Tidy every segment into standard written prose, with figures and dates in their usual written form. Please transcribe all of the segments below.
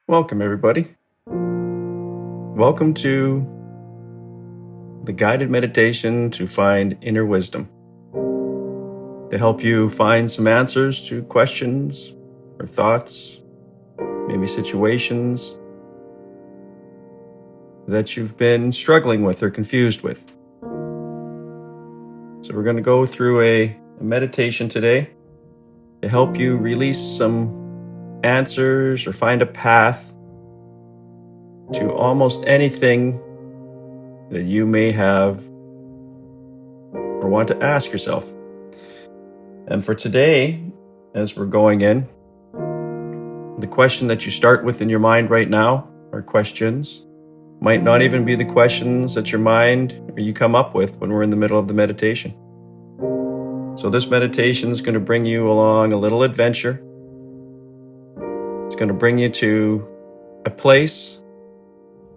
Welcome, everybody. Welcome to the guided meditation to find inner wisdom, to help you find some answers to questions or thoughts, maybe situations that you've been struggling with or confused with. So we're going to go through a meditation today to help you release some answers or find a path to almost anything that you may have or want to ask yourself. And for today, as we're going in, the question that you start with in your mind right now, or questions, might not even be the questions that your mind or you come up with when we're in the middle of the meditation. So this meditation is going to bring you along a little adventure. It's going to bring you to a place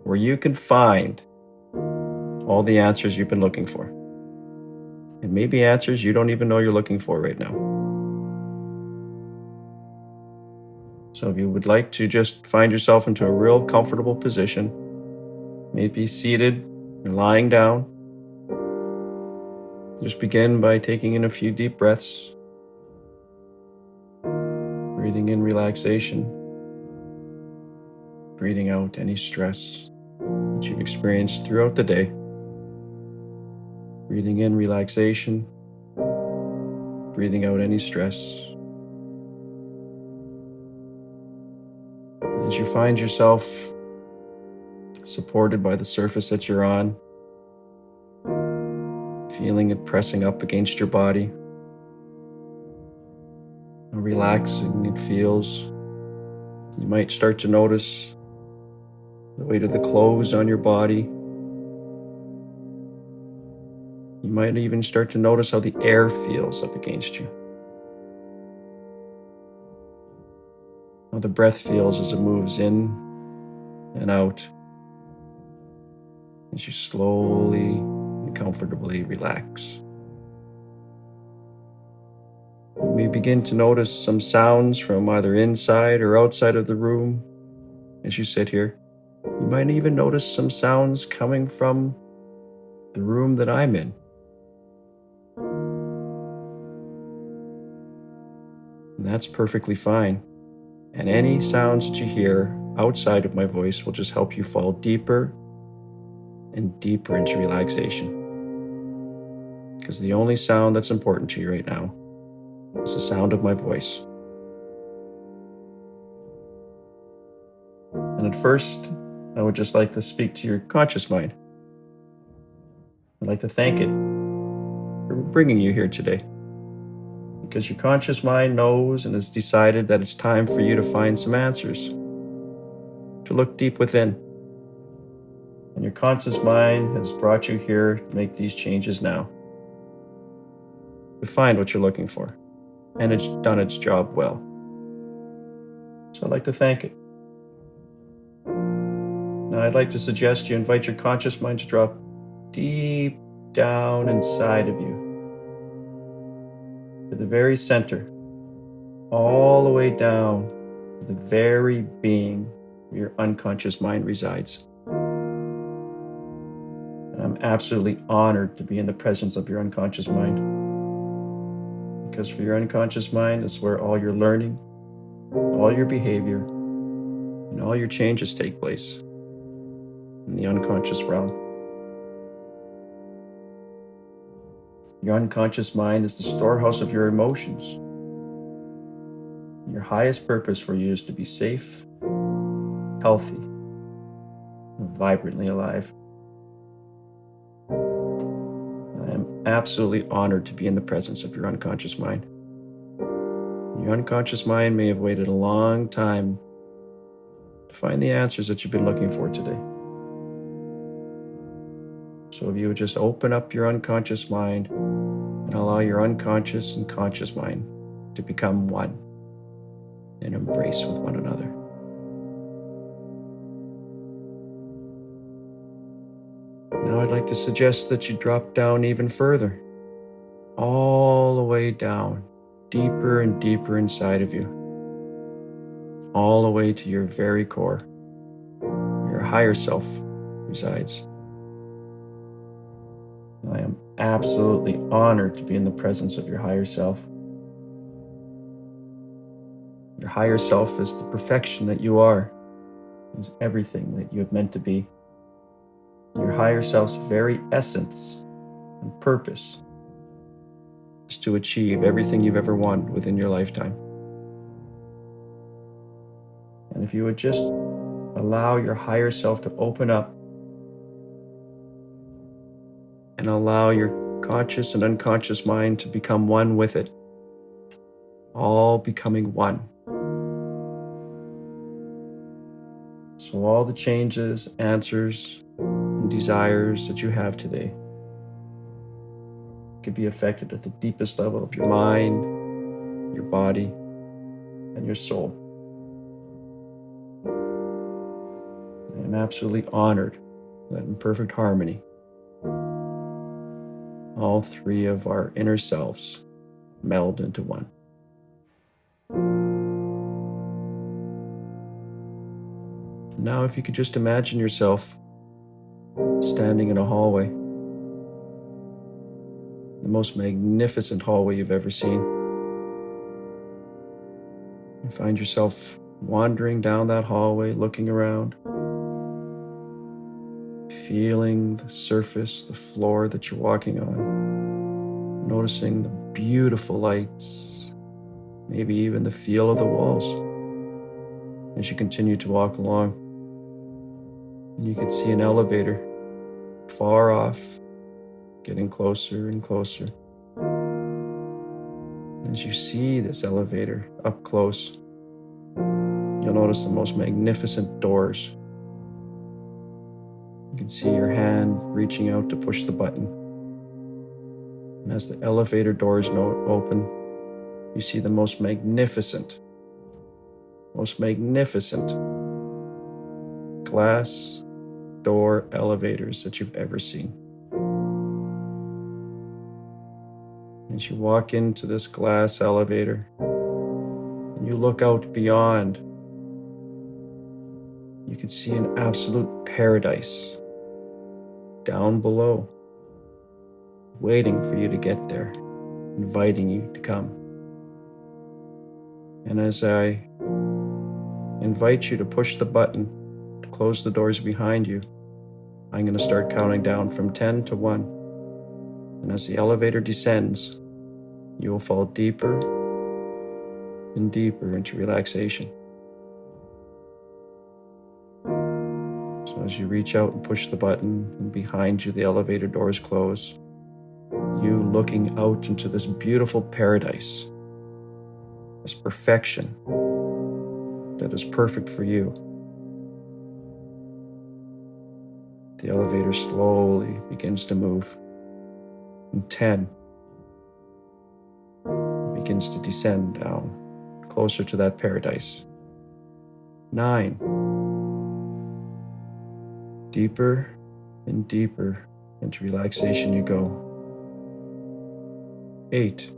where you can find all the answers you've been looking for. And maybe answers you don't even know you're looking for right now. So if you would like to just find yourself into a real comfortable position, maybe seated or lying down, just begin by taking in a few deep breaths, breathing in relaxation, breathing out any stress that you've experienced throughout the day. Breathing in relaxation, breathing out any stress. As you find yourself supported by the surface that you're on, feeling it pressing up against your body, how relaxing it feels. You might start to notice the weight of the clothes on your body. You might even start to notice how the air feels up against you. How the breath feels as it moves in and out, as you slowly and comfortably relax. You may begin to notice some sounds from either inside or outside of the room as you sit here. You might even notice some sounds coming from the room that I'm in. And that's perfectly fine. And any sounds that you hear outside of my voice will just help you fall deeper and deeper into relaxation. Because the only sound that's important to you right now is the sound of my voice. And at first, I would just like to speak to your conscious mind. I'd like to thank it for bringing you here today. Because your conscious mind knows and has decided that it's time for you to find some answers, to look deep within. And your conscious mind has brought you here to make these changes now, to find what you're looking for. And it's done its job well. So I'd like to thank it. Now I'd like to suggest you invite your conscious mind to drop deep down inside of you, to the very center, all the way down to the very being where your unconscious mind resides. And I'm absolutely honored to be in the presence of your unconscious mind. Because for your unconscious mind is where all your learning, all your behavior, and all your changes take place in the unconscious realm. Your unconscious mind is the storehouse of your emotions. Your highest purpose for you is to be safe, healthy, and vibrantly alive. I am absolutely honored to be in the presence of your unconscious mind. Your unconscious mind may have waited a long time to find the answers that you've been looking for today. So if you would just open up your unconscious mind and allow your unconscious and conscious mind to become one and embrace with one another. Now I'd like to suggest that you drop down even further, all the way down, deeper and deeper inside of you, all the way to your very core. Your higher self resides. I am absolutely honored to be in the presence of your higher self. Your higher self is the perfection that you are, is everything that you have meant to be. Your higher self's very essence and purpose is to achieve everything you've ever wanted within your lifetime. And if you would just allow your higher self to open up and allow your conscious and unconscious mind to become one with it, all becoming one. So all the changes, answers, and desires that you have today can be affected at the deepest level of your mind, your body, and your soul. I am absolutely honored that in perfect harmony, all three of our inner selves meld into one. Now, if you could just imagine yourself standing in a hallway, the most magnificent hallway you've ever seen. You find yourself wandering down that hallway, looking around, feeling the surface, the floor that you're walking on, noticing the beautiful lights, maybe even the feel of the walls as you continue to walk along. And you can see an elevator far off, getting closer and closer. As you see this elevator up close, you'll notice the most magnificent doors. You can see your hand reaching out to push the button. And as the elevator doors open, you see the most magnificent glass door elevators that you've ever seen. As you walk into this glass elevator and you look out beyond, you can see an absolute paradise down below, waiting for you to get there, inviting you to come. And as I invite you to push the button to close the doors behind you, I'm going to start counting down from 10 to 1. And as the elevator descends, you will fall deeper and deeper into relaxation. So as you reach out and push the button, and behind you the elevator doors close, you looking out into this beautiful paradise, this perfection that is perfect for you. The elevator slowly begins to move. And 10, it begins to descend down, closer to that paradise. 9, deeper and deeper into relaxation you go. 8,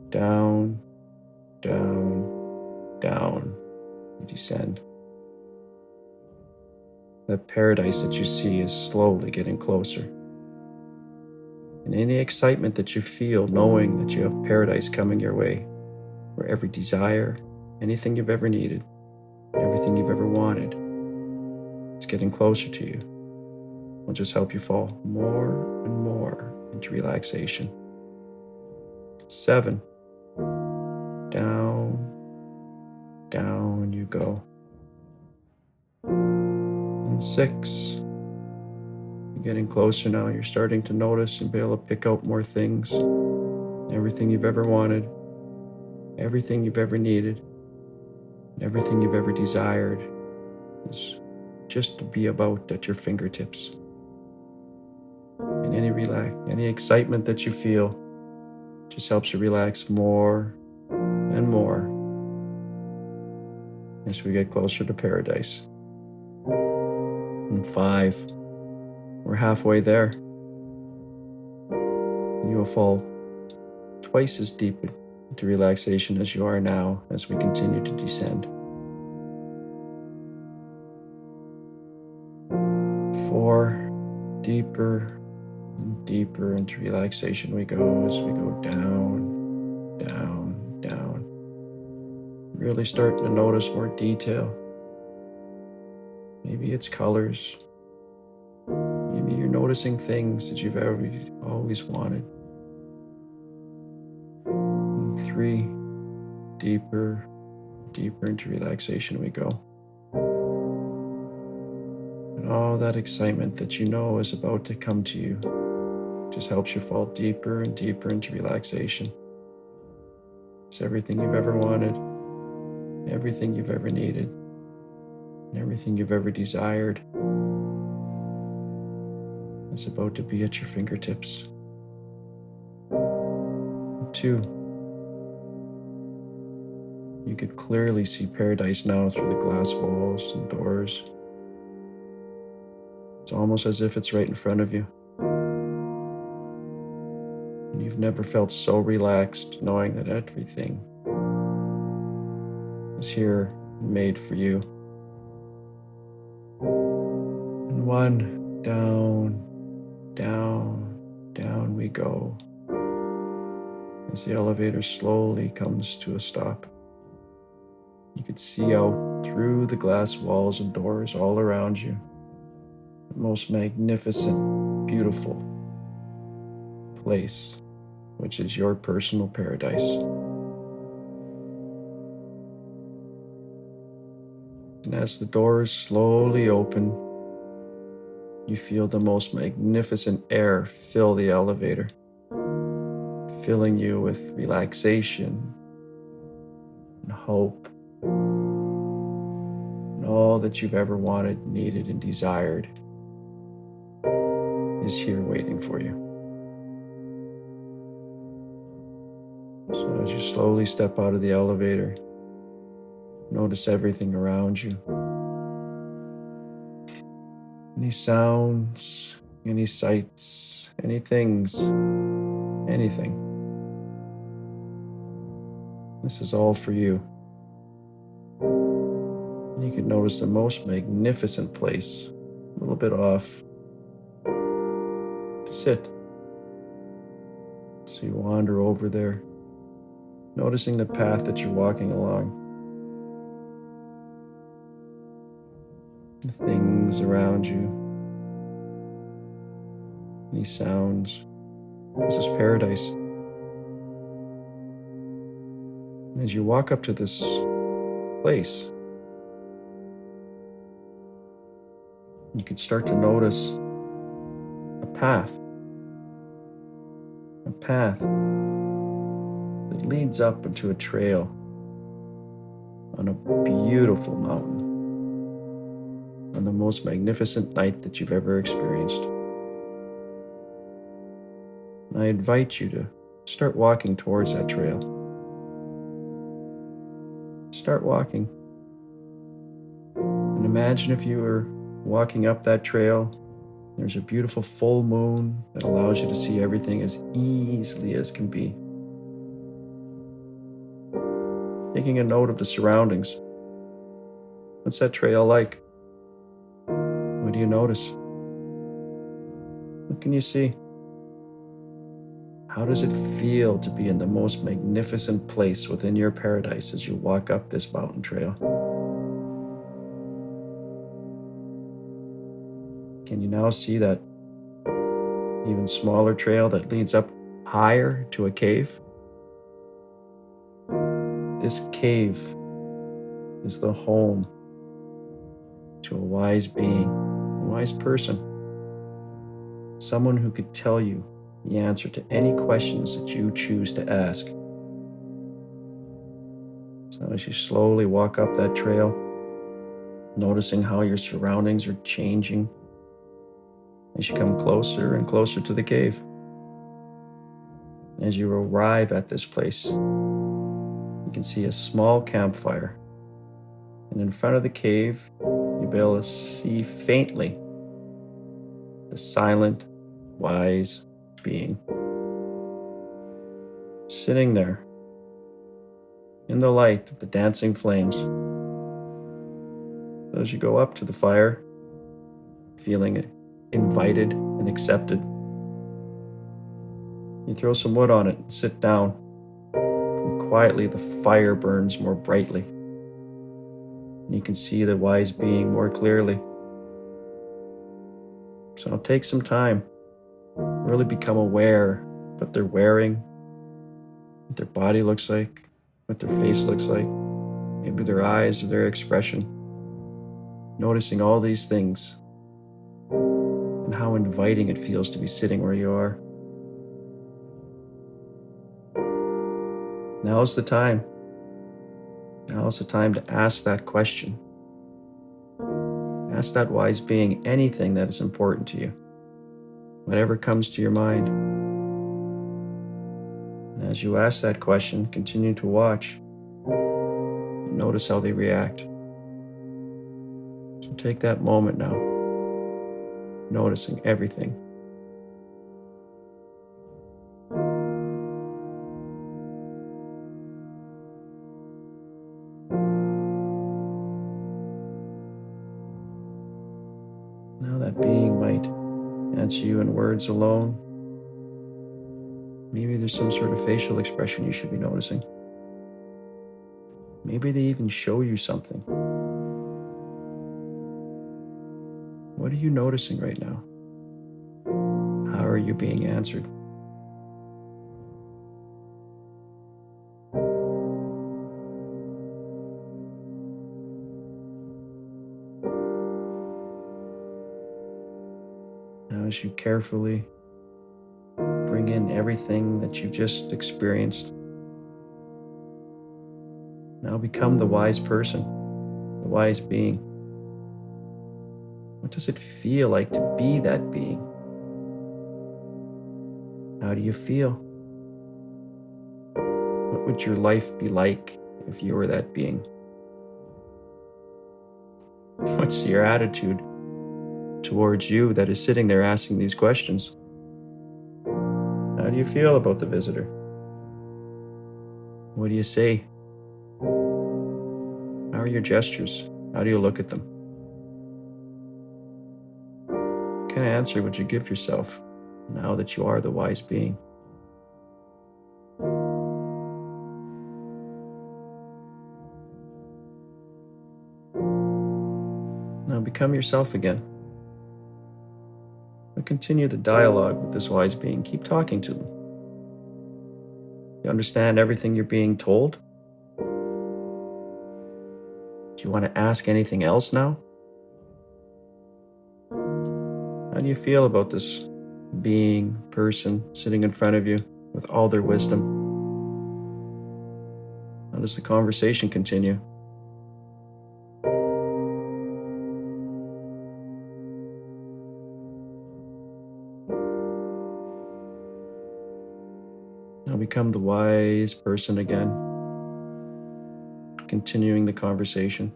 down, down, down, you descend. That paradise that you see is slowly getting closer. And any excitement that you feel knowing that you have paradise coming your way, where every desire, anything you've ever needed, everything you've ever wanted is getting closer to you, will just help you fall more and more into relaxation. 7, down, down you go. And 6, you're getting closer now. You're starting to notice and be able to pick out more things. Everything you've ever wanted, everything you've ever needed, everything you've ever desired is just to be about at your fingertips. And any excitement that you feel just helps you relax more and more as we get closer to paradise. And 5, we're halfway there. You will fall twice as deep into relaxation as you are now as we continue to descend. 4, deeper and deeper into relaxation we go as we go down, down, down. Really starting to notice more detail. Maybe it's colors. Maybe you're noticing things that you've always wanted. And 3, deeper, deeper into relaxation we go. And all that excitement that you know is about to come to you just helps you fall deeper and deeper into relaxation. It's everything you've ever wanted, everything you've ever needed, and everything you've ever desired is about to be at your fingertips. 2, you could clearly see paradise now through the glass walls and doors. It's almost as if it's right in front of you. And you've never felt so relaxed knowing that everything is here made for you. And 1, down, down, down we go as the elevator slowly comes to a stop. You could see out through the glass walls and doors all around you. The most magnificent, beautiful place, which is your personal paradise. And as the doors slowly open, you feel the most magnificent air fill the elevator, filling you with relaxation and hope and all that you've ever wanted, needed, and desired is here waiting for you. So as you slowly step out of the elevator, notice everything around you. Any sounds, any sights, any things, anything. This is all for you. And you can notice the most magnificent place, a little bit off, to sit. So you wander over there, noticing the path that you're walking along, the things around you, any sounds. This is paradise. And as you walk up to this place, you can start to notice a path that leads up into a trail on a beautiful mountain on the most magnificent night that you've ever experienced. And I invite you to start walking towards that trail. Start walking. And imagine if you were walking up that trail, there's a beautiful full moon that allows you to see everything as easily as can be. Taking a note of the surroundings. What's that trail like? What do you notice? What can you see? How does it feel to be in the most magnificent place within your paradise as you walk up this mountain trail? Can you now see that even smaller trail that leads up higher to a cave? This cave is the home to a wise being, a wise person, someone who could tell you the answer to any questions that you choose to ask. So as you slowly walk up that trail, noticing how your surroundings are changing, as you come closer and closer to the cave. As you arrive at this place, you can see a small campfire. And in front of the cave, you'll be able to see faintly the silent, wise being sitting there, in the light of the dancing flames. As you go up to the fire, feeling invited and accepted, you throw some wood on it and sit down. And quietly, the fire burns more brightly. And you can see the wise being more clearly. So it'll take some time. Really become aware of what they're wearing, what their body looks like, what their face looks like, maybe their eyes or their expression. Noticing all these things and how inviting it feels to be sitting where you are. Now's the time. Now's the time to ask that question. Ask that wise being anything that is important to you, whatever comes to your mind. And as you ask that question, continue to watch and notice how they react. So take that moment now, noticing everything. Now that being might answer you in words alone. Maybe there's some sort of facial expression you should be noticing. Maybe they even show you something. What are you noticing right now? How are you being answered? Now, as you carefully bring in everything that you've just experienced, now become the wise person, the wise being. What does it feel like to be that being? How do you feel? What would your life be like if you were that being? What's your attitude towards you that is sitting there asking these questions? How do you feel about the visitor? What do you say? How are your gestures? How do you look at them? What kind of answer would you give yourself now that you are the wise being? Now become yourself again. And continue the dialogue with this wise being. Keep talking to them. You understand everything you're being told? Do you want to ask anything else now? How do you feel about this being, person, sitting in front of you with all their wisdom? How does the conversation continue? Now become the wise person again, continuing the conversation.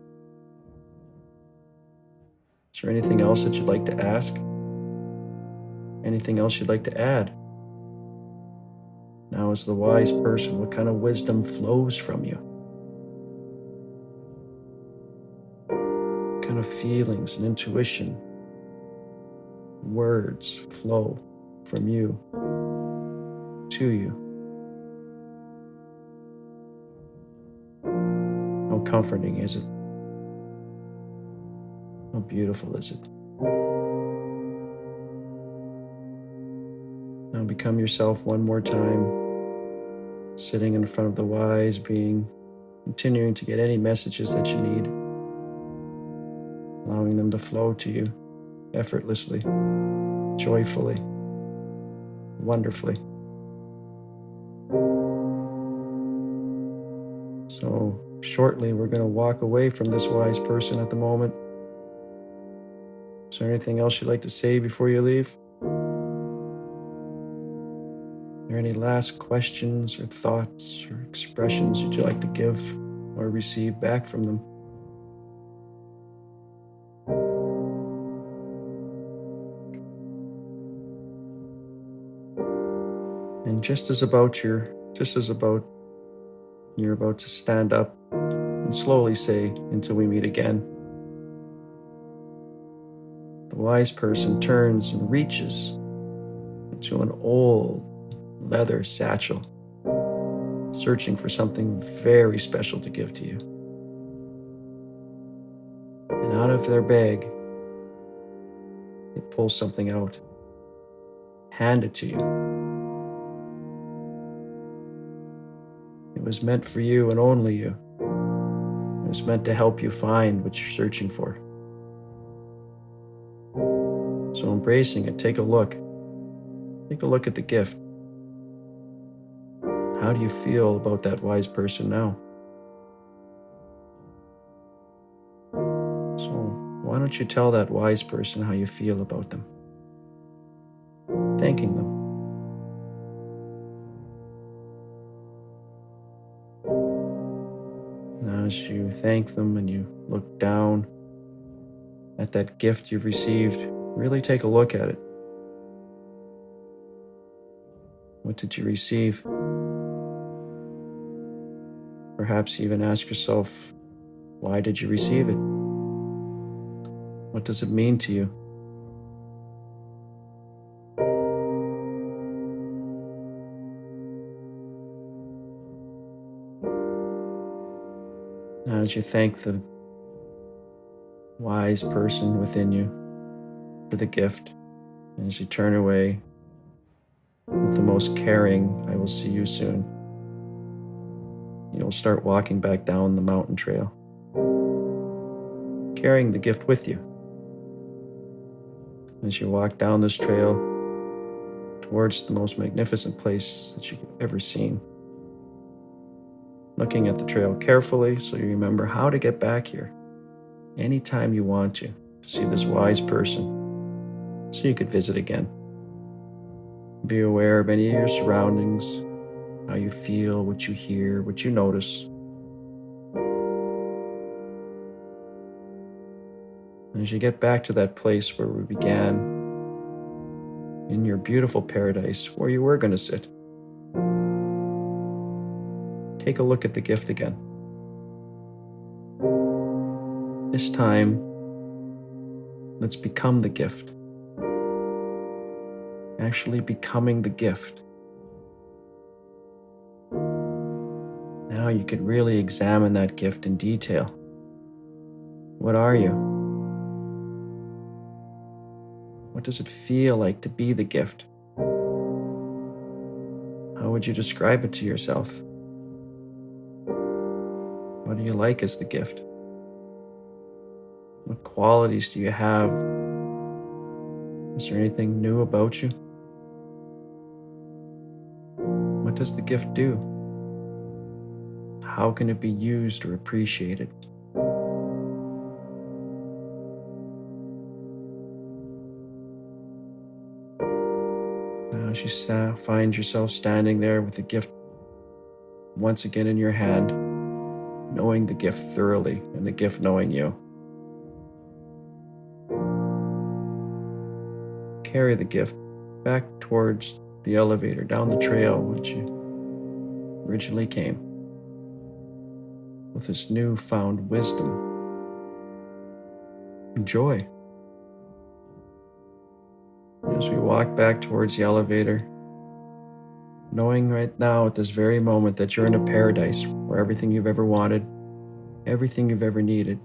Is there anything else that you'd like to ask? Anything else you'd like to add? Now, as the wise person, what kind of wisdom flows from you? What kind of feelings and intuition, words flow from you to you? How comforting is it? How beautiful is it? Now become yourself one more time, sitting in front of the wise being, continuing to get any messages that you need, allowing them to flow to you effortlessly, joyfully, wonderfully. So shortly, we're going to walk away from this wise person at the moment. Is there anything else you'd like to say before you leave? Are there any last questions or thoughts or expressions you'd like to give or receive back from them? And just as about You're about to stand up and slowly say, "Until we meet again." The wise person turns and reaches into an old leather satchel, searching for something very special to give to you. And out of their bag, they pull something out, hand it to you. It was meant for you and only you. It was meant to help you find what you're searching for. So embracing it, take a look. Take a look at the gift. How do you feel about that wise person now? So why don't you tell that wise person how you feel about them? Thanking them. Now as you thank them and you look down at that gift you've received, really take a look at it. What did you receive? Perhaps even ask yourself, why did you receive it? What does it mean to you? Now, as you thank the wise person within you for the gift, and as you turn away with the most caring, "I will see you soon," you'll start walking back down the mountain trail, carrying the gift with you. As you walk down this trail towards the most magnificent place that you've ever seen, looking at the trail carefully so you remember how to get back here anytime you want to see this wise person, so you could visit again. Be aware of any of your surroundings, how you feel, what you hear, what you notice. As you get back to that place where we began, in your beautiful paradise where you were going to sit, take a look at the gift again. This time, let's become the gift. Actually becoming the gift. Now you could really examine that gift in detail. What are you? What does it feel like to be the gift? How would you describe it to yourself? What do you like as the gift? What qualities do you have? Is there anything new about you? What does the gift do? How can it be used or appreciated? Now, as you find yourself standing there with the gift once again in your hand, knowing the gift thoroughly and the gift knowing you, carry the gift back towards the elevator, down the trail which you originally came, with this newfound wisdom and joy. As we walk back towards the elevator, knowing right now at this very moment that you're in a paradise where everything you've ever wanted, everything you've ever needed,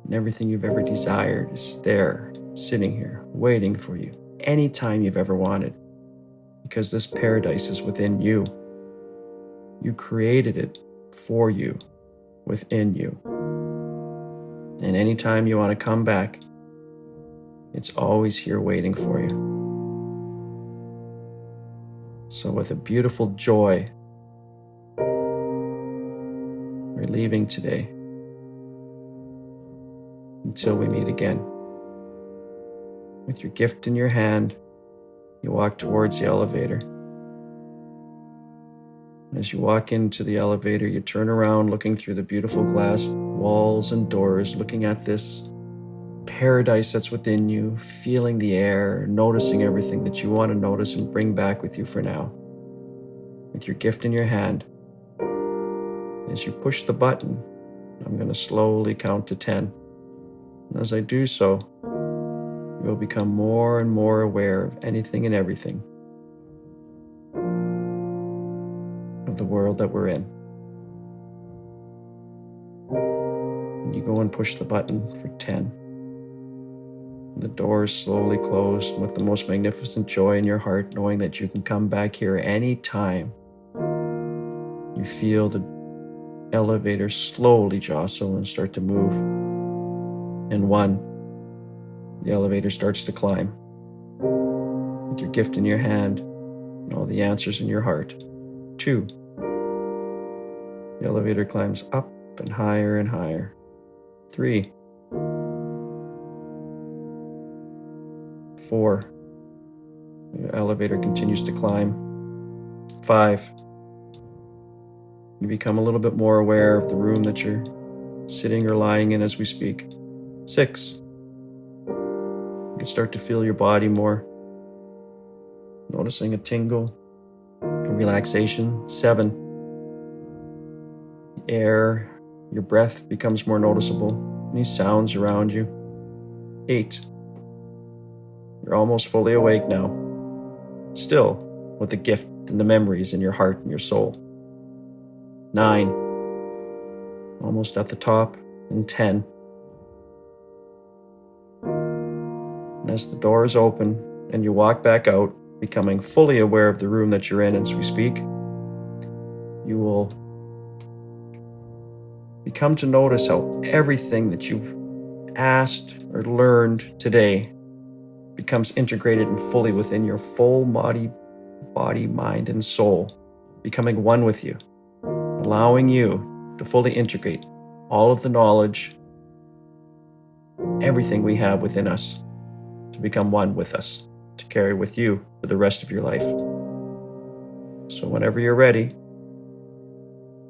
and everything you've ever desired is there, sitting here, waiting for you, anytime you've ever wanted, because this paradise is within you. You created it for you, within you. And anytime you want to come back, it's always here waiting for you. So with a beautiful joy, we're leaving today until we meet again. With your gift in your hand, you walk towards the elevator. As you walk into the elevator, you turn around looking through the beautiful glass walls and doors, looking at this paradise that's within you, feeling the air, noticing everything that you want to notice and bring back with you for now. With your gift in your hand, As you push the button, I'm going to slowly count to 10. And as I do so, you'll become more and more aware of anything and everything of the world that we're in. And you go and push the button for 10. The doors slowly close with the most magnificent joy in your heart, knowing that you can come back here anytime. You feel the elevator slowly jostle and start to move. And 1, the elevator starts to climb. With your gift in your hand and all the answers in your heart. 2, the elevator climbs up and higher and higher. 3, 4, the elevator continues to climb. 5, you become a little bit more aware of the room that you're sitting or lying in as we speak. 6, you can start to feel your body more, noticing a tingle, a relaxation. 7, the air, your breath becomes more noticeable, any sounds around you. 8, you're almost fully awake now, still with the gift and the memories in your heart and your soul. 9, almost at the top, and 10. And as the doors open and you walk back out, becoming fully aware of the room that you're in as we speak, you will become to notice how everything that you've asked or learned today becomes integrated and fully within your full body, mind, and soul, becoming one with you, allowing you to fully integrate all of the knowledge, everything we have within us, to become one with us, to carry with you for the rest of your life. So whenever you're ready,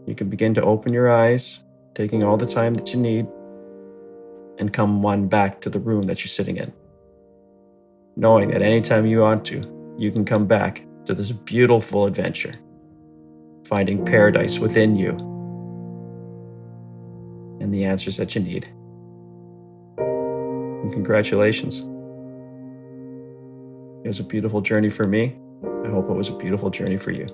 you can begin to open your eyes, taking all the time that you need, and come one back to the room that you're sitting in, knowing that anytime you want to, you can come back to this beautiful adventure, finding paradise within you and the answers that you need. And congratulations. It was a beautiful journey for me. I hope it was a beautiful journey for you.